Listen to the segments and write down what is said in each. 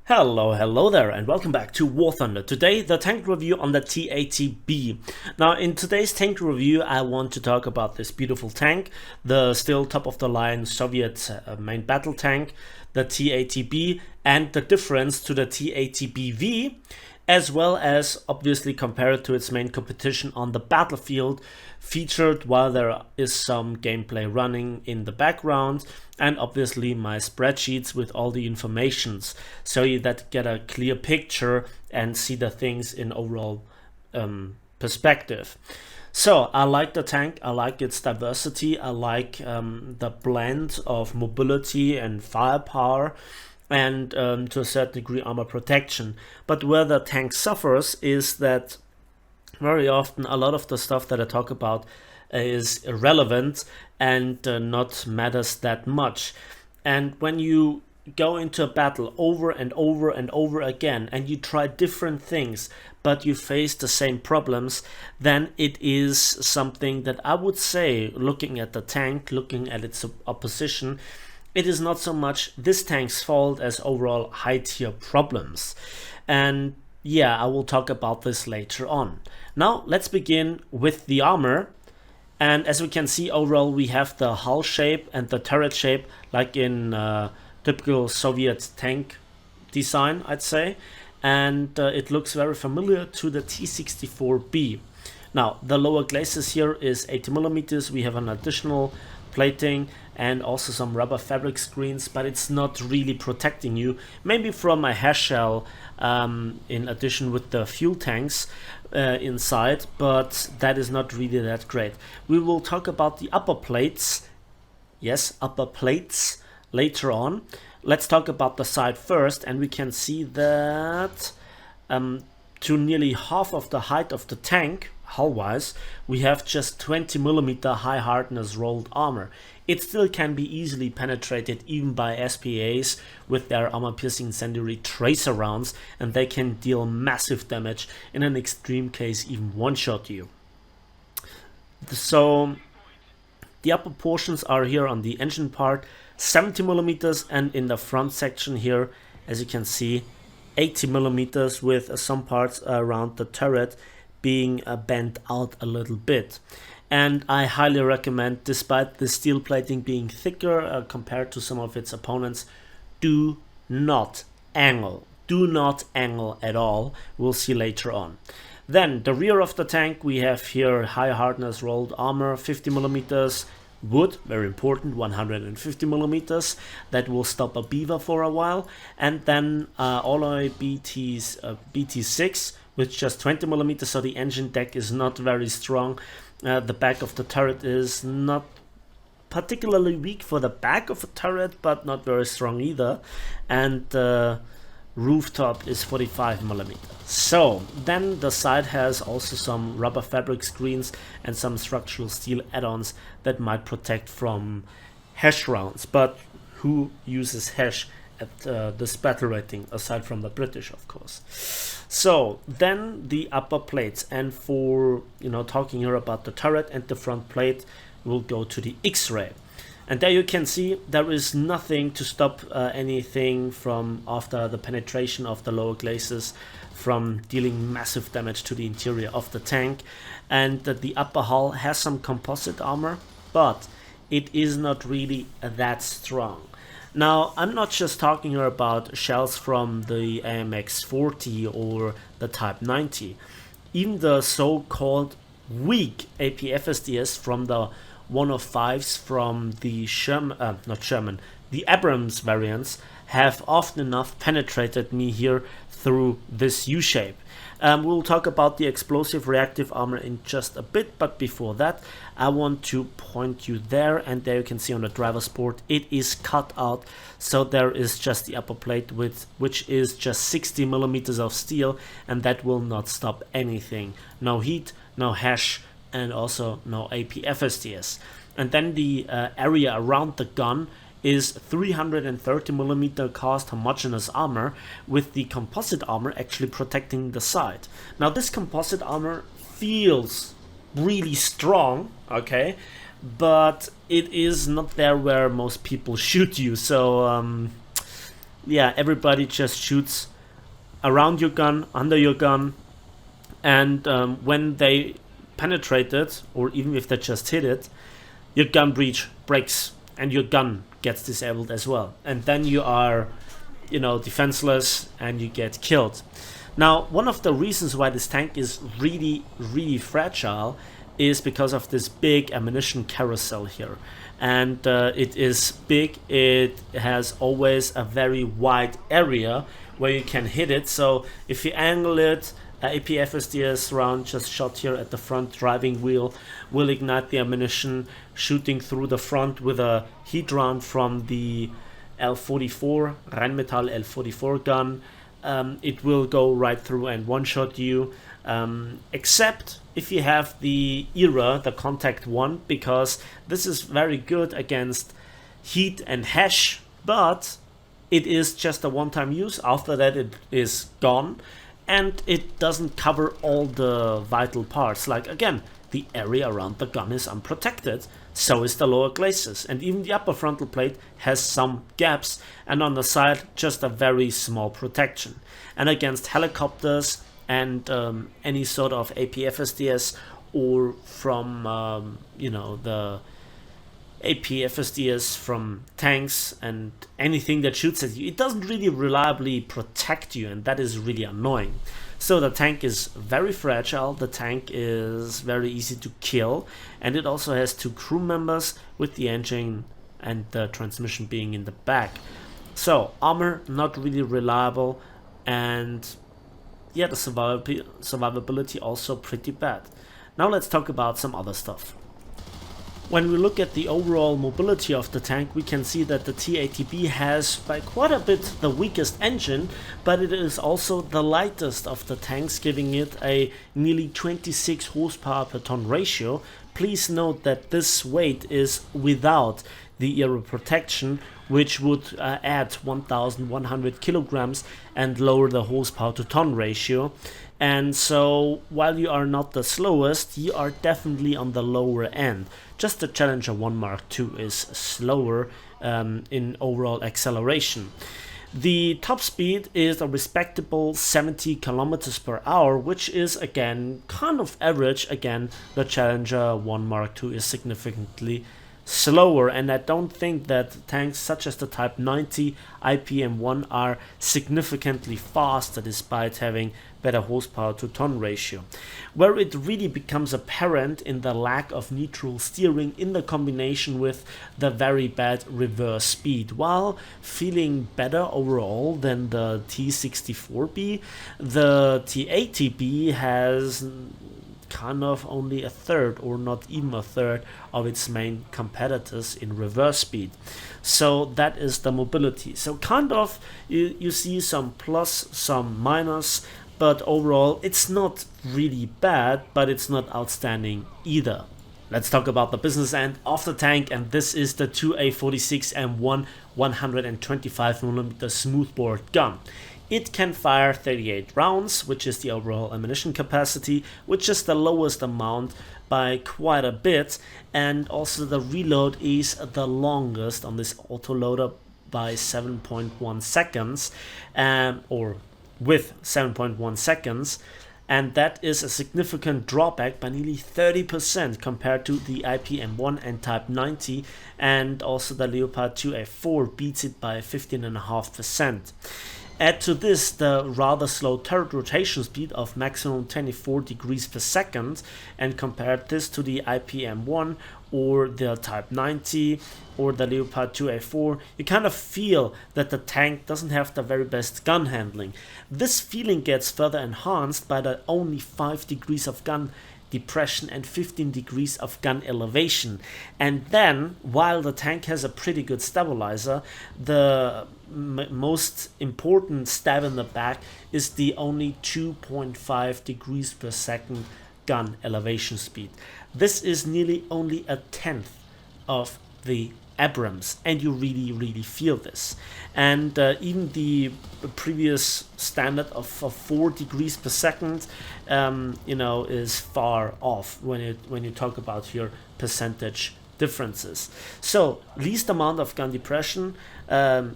Hello there, and welcome back to War Thunder. Today, the tank review on the T-80B. Now, in today's tank review, I want to talk about this beautiful tank, the still top-of-the-line Soviet main battle tank, the T-80B, and the difference to the T-80BV, as well as obviously compare it to its main competition on the battlefield, featured while there is some gameplay running in the background, and obviously my spreadsheets with all the informations, so you that get a clear picture and see the things in overall perspective. So I like the tank, I like its diversity, I like the blend of mobility and firepower, and to a certain degree armor protection. But where the tank suffers is that very often a lot of the stuff that I talk about is irrelevant and not matters that much. And when you go into a battle over and over and over again and you try different things but you face the same problems, then it is something that I would say, looking at the tank, looking at its opposition, it is not so much this tank's fault as overall high tier problems. And yeah, I will talk about this later on. Now let's begin with the armor. And as we can see, overall we have the hull shape and the turret shape like in typical Soviet tank design, I'd say. And it looks very familiar to the T-64B. Now the lower glacis here is 80 millimeters. We have an additional plating and also some rubber fabric screens, but it's not really protecting you, maybe from a hash shell in addition with the fuel tanks inside, but that is not really that great. We will talk about the upper plates, yes, upper plates, later on. Let's talk about the side first, and we can see that to nearly half of the height of the tank, hull-wise, we have just 20 millimeter high hardness rolled armor. It still can be easily penetrated even by SPAs with their armor-piercing incendiary tracer rounds, and they can deal massive damage, in an extreme case even one-shot you. So the upper portions are here on the engine part, 70 millimeters, and in the front section here, as you can see, 80 millimeters, with some parts around the turret being bent out a little bit. And I highly recommend, despite the steel plating being thicker compared to some of its opponents, do not angle. Do not angle at all. We'll see later on. Then the rear of the tank, we have here high hardness rolled armor, 50 millimeters. Wood, very important, 150 millimeters. That will stop a beaver for a while. And then alloy BT6 with just 20 millimeters, so the engine deck is not very strong. The back of the turret is not particularly weak for the back of a turret, but not very strong either. And the rooftop is 45 millimeters. So then the side has also some rubber fabric screens and some structural steel add-ons that might protect from hash rounds. But who uses hash at this battle rating, aside from the British, of course? So then the upper plates, and for talking here about the turret and the front plate, we'll go to the X-ray. And there you can see there is nothing to stop anything from, after the penetration of the lower glacis, from dealing massive damage to the interior of the tank. And that the upper hull has some composite armor, but it is not really that strong. Now, I'm not just talking here about shells from the AMX-40 or the Type 90. Even the so-called weak APFSDs from the 105s from the the Abrams variants have often enough penetrated me here through this U-shape. We'll talk about the explosive reactive armor in just a bit, but before that I want to point you there, and there you can see on the driver's port it is cut out, so there is just the upper plate width, which is just 60 millimeters of steel, and that will not stop anything. No heat, no hash, and also no APFSDs. And then the area around the gun is 330 millimeter cast homogeneous armor, with the composite armor actually protecting the side. Now this composite armor feels really strong, okay, but it is not there where most people shoot you. So yeah, everybody just shoots around your gun, under your gun, and when they penetrate it, or even if they just hit it, your gun breech breaks and your gun gets disabled as well, and then you are, you know, defenseless and you get killed. Now, one of the reasons why this tank is really fragile is because of this big ammunition carousel here. And it is big, it has always a very wide area where you can hit it. So if you angle it, AP-FSDS round just shot here at the front driving wheel will ignite the ammunition, shooting through the front with a heat round from the L44, Rheinmetall L44 gun. It will go right through and one-shot you, except if you have the ERA, the Contact 1, because this is very good against heat and hash, but it is just a one-time use. After that it is gone, and it doesn't cover all the vital parts. Like, again, the area around the gun is unprotected, so is the lower glacis, and even the upper frontal plate has some gaps, and on the side just a very small protection. And against helicopters and any sort of AP-FSDS, or from you know, the AP-FSDS from tanks and anything that shoots at you, it doesn't really reliably protect you, and that is really annoying. So the tank is very fragile, the tank is very easy to kill, and it also has 2 crew members, with the engine and the transmission being in the back. So armor not really reliable, and yeah, the survivability also pretty bad. Now let's talk about some other stuff. When we look at the overall mobility of the tank, we can see that the T-80B has by quite a bit the weakest engine, but it is also the lightest of the tanks, giving it a nearly 26 horsepower per ton ratio. Please note that this weight is without the ERA protection, which would add 1,100 kilograms and lower the horsepower to ton ratio. And so, while you are not the slowest, you are definitely on the lower end. Just the Challenger 1 Mark II is slower in overall acceleration. The top speed is a respectable 70 kilometers per hour, which is again kind of average. Again, the Challenger 1 Mark II is significantly slower, and I don't think that tanks such as the Type 90 IPM-1 are significantly faster despite having better horsepower to ton ratio. Where it really becomes apparent in the lack of neutral steering in the combination with the very bad reverse speed. While feeling better overall than the T-64B, the T-80B has kind of only a third, or not even a third, of its main competitors in reverse speed. So that is the mobility. So kind of you see some plus, some minus, but overall it's not really bad, but it's not outstanding either. Let's talk about the business end of the tank, and this is the 2A46M1 125mm smoothbore gun. It can fire 38 rounds, which is the overall ammunition capacity, which is the lowest amount by quite a bit, and also the reload is the longest on this autoloader by 7.1 seconds, or with 7.1 seconds, and that is a significant drawback by nearly 30% compared to the IPM-1 and Type 90, and also the Leopard 2A4 beats it by 15.5%. Add to this the rather slow turret rotation speed of maximum 24 degrees per second, and compare this to the IPM-1 or the Type 90 or the Leopard 2A4, you kind of feel that the tank doesn't have the very best gun handling. This feeling gets further enhanced by the only 5 degrees of gun depression and 15 degrees of gun elevation. And then, while the tank has a pretty good stabilizer, the most important stab in the back is the only 2.5 degrees per second gun elevation speed. This is nearly only a tenth of the Abrams, and you really feel this. And even the previous standard of 4 degrees per second, you know, is far off when you talk about your percentage differences. So least amount of gun depression,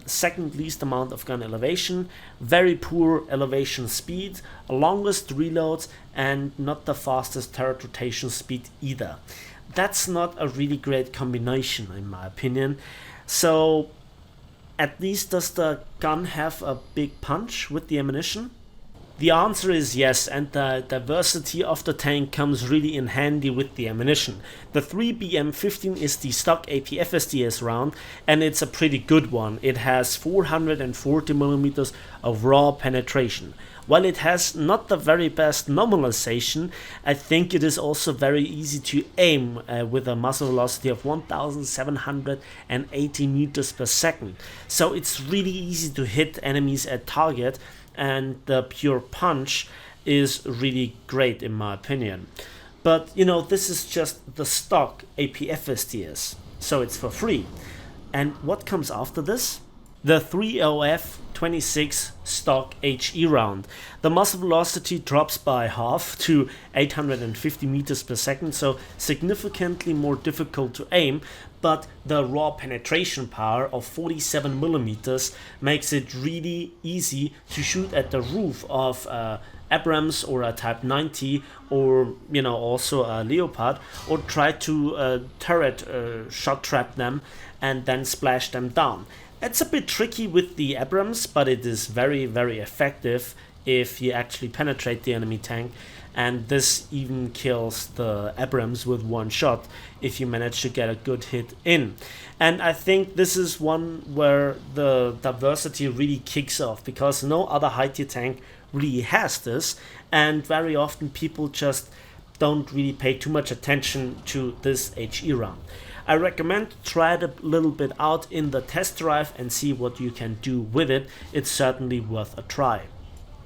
second least amount of gun elevation, very poor elevation speed, longest reloads, and not the fastest turret rotation speed either. That's not a really great combination in my opinion. So at least does the gun have a big punch with the ammunition? The answer is yes, and the diversity of the tank comes really in handy with the ammunition. The 3BM15 is the stock APFSDS round, and it's a pretty good one. It has 440mm of raw penetration. While it has not the very best normalization, I think it is also very easy to aim with a muzzle velocity of 1780 meters per second. So it's really easy to hit enemies at target, and the pure punch is really great in my opinion. But you know, this is just the stock APFSDS, so it's for free. And what comes after this? The 3OF26 stock HE round. The muzzle velocity drops by half to 850 meters per second, so significantly more difficult to aim, but the raw penetration power of 47mm makes it really easy to shoot at the roof of Abrams or a Type 90, or you know, also a Leopard, or try to turret shot trap them and then splash them down. It's a bit tricky with the Abrams, but it is very, very effective if you actually penetrate the enemy tank, and this even kills the Abrams with one shot if you manage to get a good hit in. And I think this is one where the diversity really kicks off, because no other high tier tank really has this, and very often people just don't really pay too much attention to this HE round. I recommend to try it a little bit out in the test drive and see what you can do with it. It's certainly worth a try.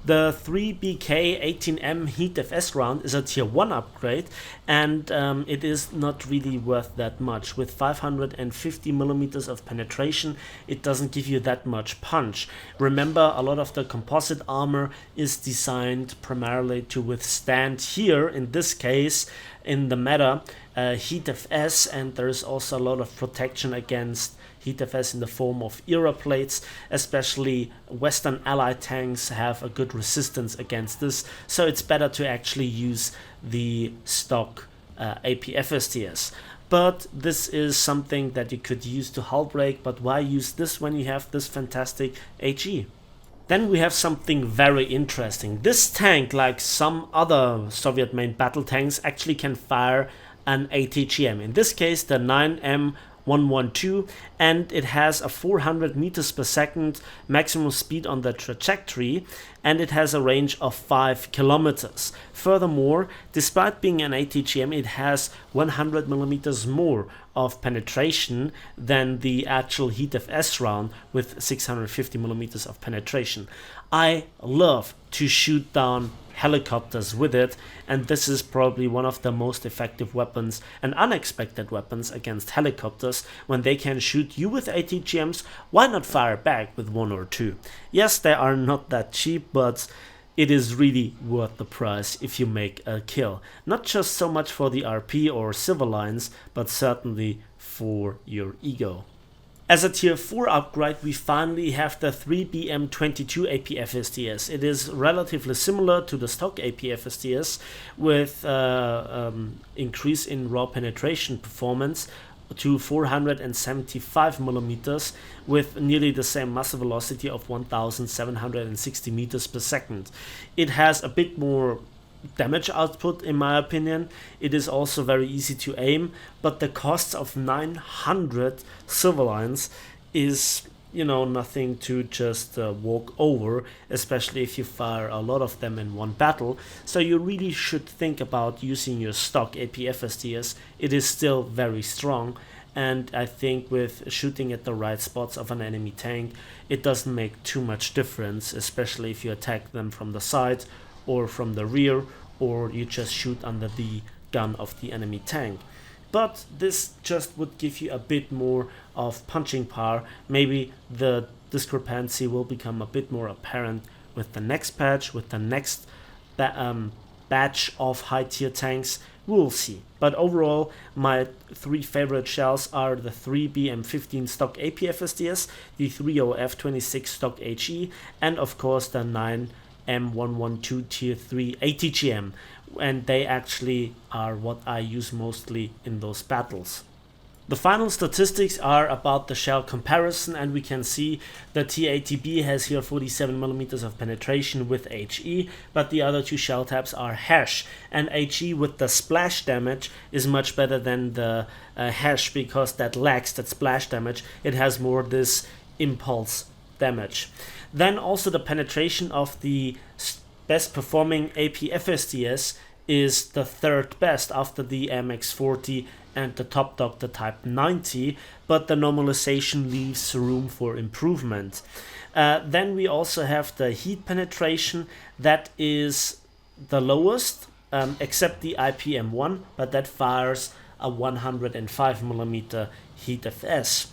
The 3BK18M Heat FS round is a tier 1 upgrade, and it is not really worth that much. With 550mm of penetration, it doesn't give you that much punch. Remember, a lot of the composite armor is designed primarily to withstand, here in this case, in the meta, Heat FS, and there's also a lot of protection against Heat FS in the form of era plates. Especially Western Allied tanks have a good resistance against this, so it's better to actually use the stock APFSDS. But this is something that you could use to hull break, but why use this when you have this fantastic HE? Then we have something very interesting. This tank, like some other Soviet-made battle tanks, actually can fire an ATGM. In this case, the 9M112, and it has a 400 meters per second maximum speed on the trajectory, and it has a range of 5 kilometers. Furthermore, despite being an ATGM, it has 100 millimeters more of penetration than the actual Heat FS round with 650 millimeters of penetration. I love to shoot down helicopters with it, and this is probably one of the most effective weapons and unexpected weapons against helicopters. When they can shoot you with ATGMs, why not fire back with one or two? Yes, they are not that cheap, but it is really worth the price if you make a kill. Not just so much for the RP or civil lines, but certainly for your ego. As a tier 4 upgrade, we finally have the 3BM22 APFSDS. It is relatively similar to the stock APFSDS, with increase in raw penetration performance to 475 millimeters, with nearly the same muzzle velocity of 1760 meters per second. It has a bit more damage output in my opinion. It is also very easy to aim, but the cost of 900 silver lines is, you know, nothing to just walk over, especially if you fire a lot of them in one battle. So you really should think about using your stock APFSDS. It is still very strong, and I think with shooting at the right spots of an enemy tank, it doesn't make too much difference, especially if you attack them from the side or from the rear, or you just shoot under the gun of the enemy tank. But this just would give you a bit more of punching power. Maybe the discrepancy will become a bit more apparent with the next patch, with the next batch of high tier tanks, We'll see. But overall, my three favorite shells are the 3B M15 stock APFSDS, the 30F26 stock HE, and of course the 9M112 Tier 3 ATGM. And they actually are what I use mostly in those battles. The final statistics are about the shell comparison, and we can see the T-80B has here 47mm of penetration with HE, but the other two shell types are hash, and HE with the splash damage is much better than the hash, because that lacks that splash damage. It has more this impulse damage. Then also the penetration of the best performing APFSDS is the third best after the MX40 and the top dog, the Type 90, but the normalization leaves room for improvement. Then we also have the heat penetration. That is the lowest, except the IPM1, but that fires a 105mm heat FS.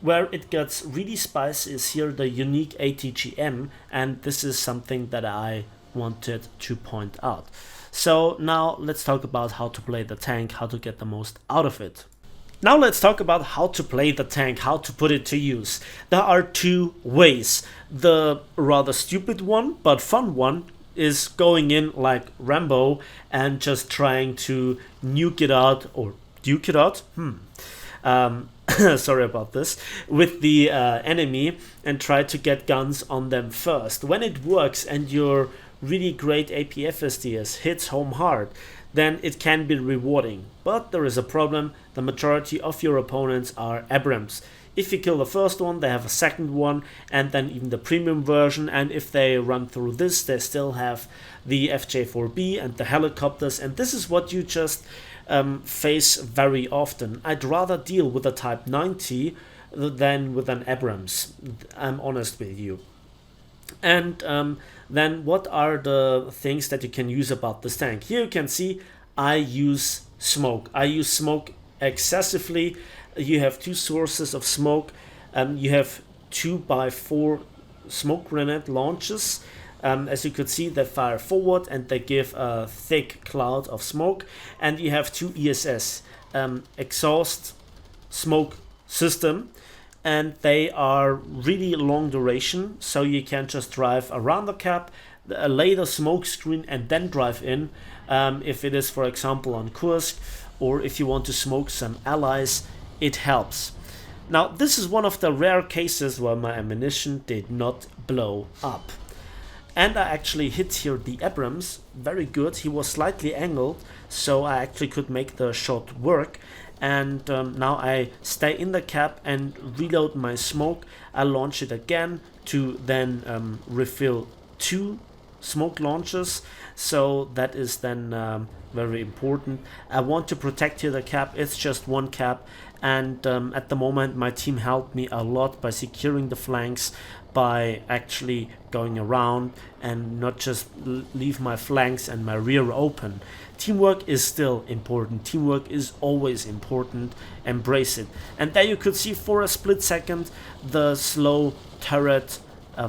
Where it gets really spicy is here the unique ATGM, and this is something that I wanted to point out. So now let's talk about how to play the tank, how to get the most out of it. Now let's talk about how to play the tank, how to put it to use. There are two ways. The rather stupid one, but fun one, is going in like Rambo and just trying to nuke it out, or duke it out, sorry about this, with the enemy and try to get guns on them first. When it works and your really great APFSDS hits home hard, then it can be rewarding. But there is a problem: the majority of your opponents are Abrams. If you kill the first one, they have a second one, and then even the premium version, and if they run through this, they still have the FJ4B and the helicopters, and this is what you just face very often. I'd rather deal with a Type 90 than with an Abrams, I'm honest with you. And then what are the things that you can use about this tank? Here you can see I use smoke. I use smoke excessively. You have two sources of smoke. You have 2x4 smoke grenade launches. As you could see, they fire forward and they give a thick cloud of smoke. And you have two ESS, exhaust smoke system. And they are really long duration, so you can just drive around the cap, lay the smoke screen, and then drive in. If it is, for example, on Kursk, or if you want to smoke some allies, it helps. Now, this is one of the rare cases where my ammunition did not blow up. And I actually hit here the Abrams, very good. He was slightly angled, so I actually could make the shot work. And now I stay in the cap and reload my smoke. I launch it again to then refill two smoke launches. So that is then very important. I want to protect here the cap. It's just one cap. And at the moment my team helped me a lot by securing the flanks, by actually going around and not just leave my flanks and my rear open. Teamwork is still important. Teamwork is always important. Embrace it. And there you could see for a split second the slow turret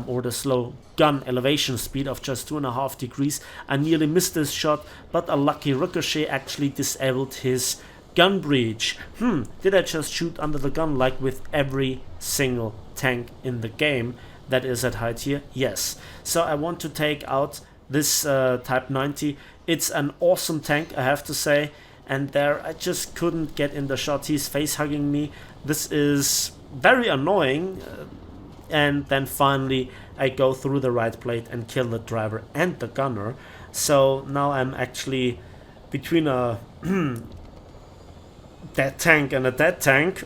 or the slow gun elevation speed of just 2.5 degrees. I nearly missed this shot, but a lucky ricochet actually disabled his gun breach. Did I just shoot under the gun like with every single tank in the game that is at high tier? Yes. So I want to take out this Type 90. It's an awesome tank, I have to say, and there I just couldn't get in the shot. He's face hugging me. This is very annoying. And then finally I go through the right plate and kill the driver and the gunner. So now I'm actually between a dead tank and a dead tank,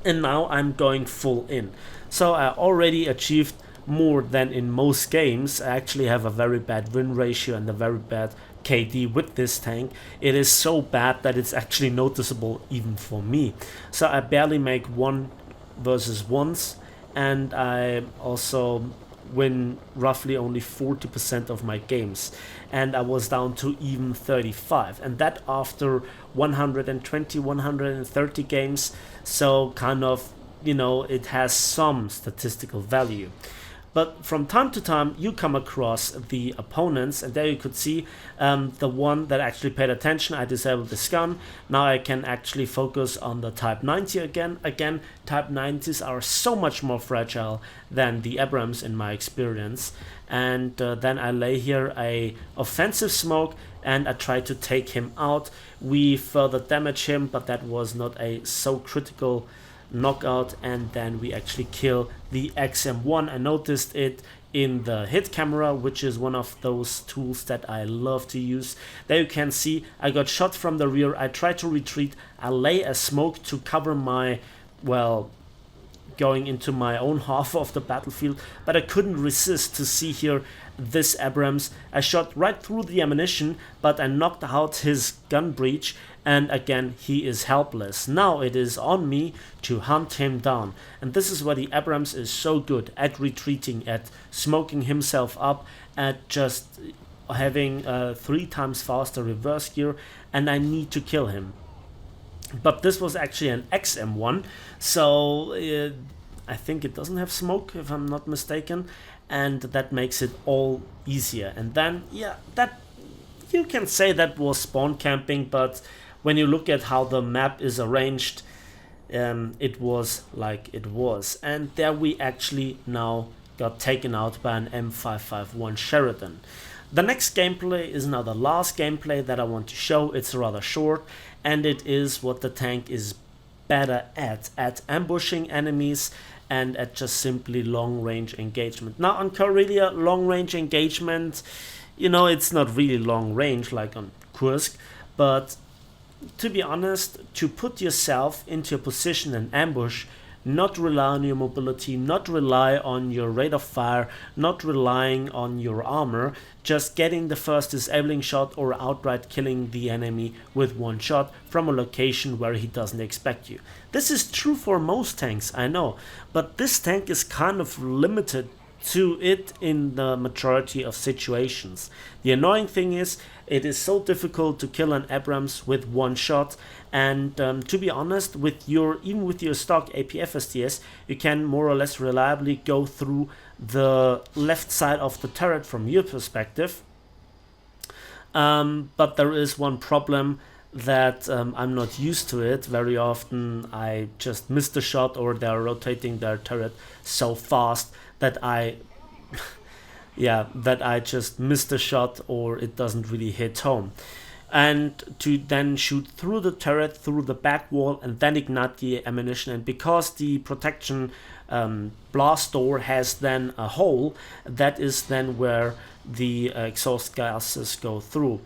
and now I'm going full in. So I already achieved more than in most games. I actually have a very bad win ratio and a very bad KD with this tank. It is so bad that it's actually noticeable even for me. So I barely make 1 versus 1s, and I also win roughly only 40% of my games, and I was down to even 35, and that after 120, 130 games. So kind of, you know, it has some statistical value. but from time to time you come across the opponents, and there you could see the one that actually paid attention. I disabled this gun. Now I can actually focus on the Type 90 again. Type 90s are so much more fragile than the Abrams in my experience. And then I lay here a offensive smoke and I try to take him out. We further damage him, but that was not a so critical knockout, and then we actually kill the XM1. I noticed it in the hit camera, which is one of those tools that I love to use. There you can see I got shot from the rear. I try to retreat. I lay a smoke to cover my, well, going into my own half of the battlefield, but I couldn't resist to see here this Abrams. I shot right through the ammunition, but I knocked out his gun breech, and again he is helpless. Now it is on me to hunt him down, and this is where the Abrams is so good at retreating, at smoking himself up, at just having 3 times faster reverse gear, and I need to kill him. But this was actually an XM1, so I think it doesn't have smoke if I'm not mistaken, and that makes it all easier. And then, yeah, that you can say that was spawn camping, but when you look at how the map is arranged, it was like it was. And there we actually now got taken out by an M551 Sheridan. The next gameplay is now the last gameplay that I want to show. It's rather short, and it is what the tank is better at ambushing enemies and at just simply long range engagement. Now on Karelia, long range engagement, you know, it's not really long range like on Kursk, but to be honest, to put yourself into a position and ambush, not rely on your mobility, not rely on your rate of fire, not relying on your armor, just getting the first disabling shot or outright killing the enemy with 1 shot from a location where he doesn't expect you. This is true for most tanks, I know, but this tank is kind of limited to it in the majority of situations. The annoying thing is, it is so difficult to kill an Abrams with 1 shot, and to be honest, even with your stock APF STS, you can more or less reliably go through the left side of the turret from your perspective. But there is one problem that I'm not used to it. Very often I just miss the shot, or they're rotating their turret so fast that I just miss the shot, or it doesn't really hit home. And to then shoot through the turret, through the back wall, and then ignite the ammunition. And because the protection blast door has then a hole, that is then where the exhaust gases go through.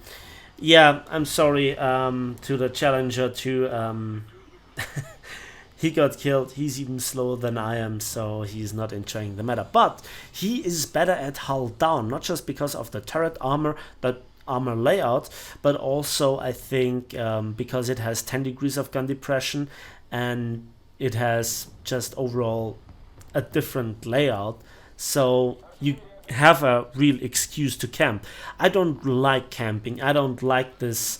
Yeah, I'm sorry to the challenger to he got killed. He's even slower than I am, so he's not enjoying the meta. But he is better at hull down, not just because of the turret armor, but armor layout, but also I think because it has 10 degrees of gun depression, and it has just overall a different layout, so you have a real excuse to camp. I don't like camping. I don't like this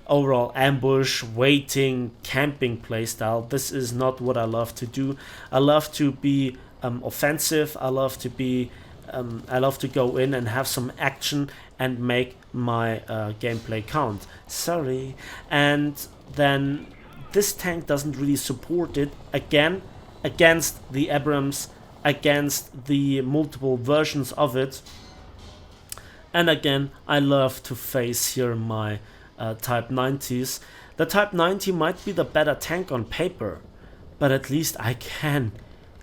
overall ambush, waiting, camping playstyle. This is not what I love to do. I love to be offensive. I love to go in and have some action and make my gameplay count. Sorry. And then this tank doesn't really support it. Again, against the Abrams, against the multiple versions of it. And again, I love to face here my Type 90s. The Type 90 might be the better tank on paper, but at least I can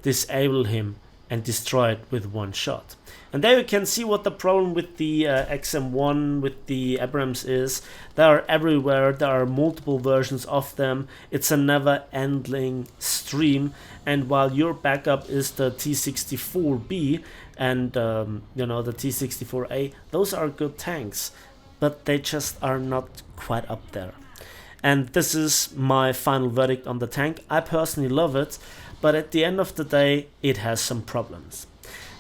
disable him and destroy it with 1 shot. And there you can see what the problem with the XM1, with the Abrams is. They are everywhere, there are multiple versions of them, it's a never-ending stream, and while your backup is the T-64B and the T-64A, those are good tanks, but they just are not quite up there. And this is my final verdict on the tank. I personally love it, but at the end of the day, it has some problems.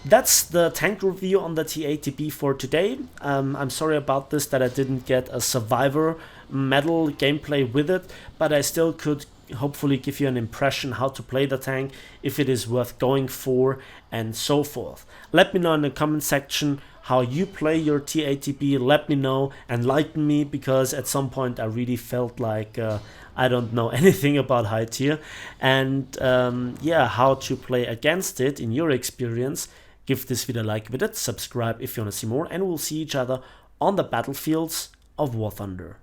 That's the tank review on the T-80B for today. I'm sorry about this, that I didn't get a Survivor medal gameplay with it, but I still could hopefully give you an impression how to play the tank, if it is worth going for, and so forth. Let me know in the comment section how you play your T-80B. Let me know, enlighten me, because at some point I really felt like I don't know anything about high tier. And yeah, how to play against it in your experience. Give this video a like with it, subscribe if you want to see more, and we'll see each other on the battlefields of War Thunder.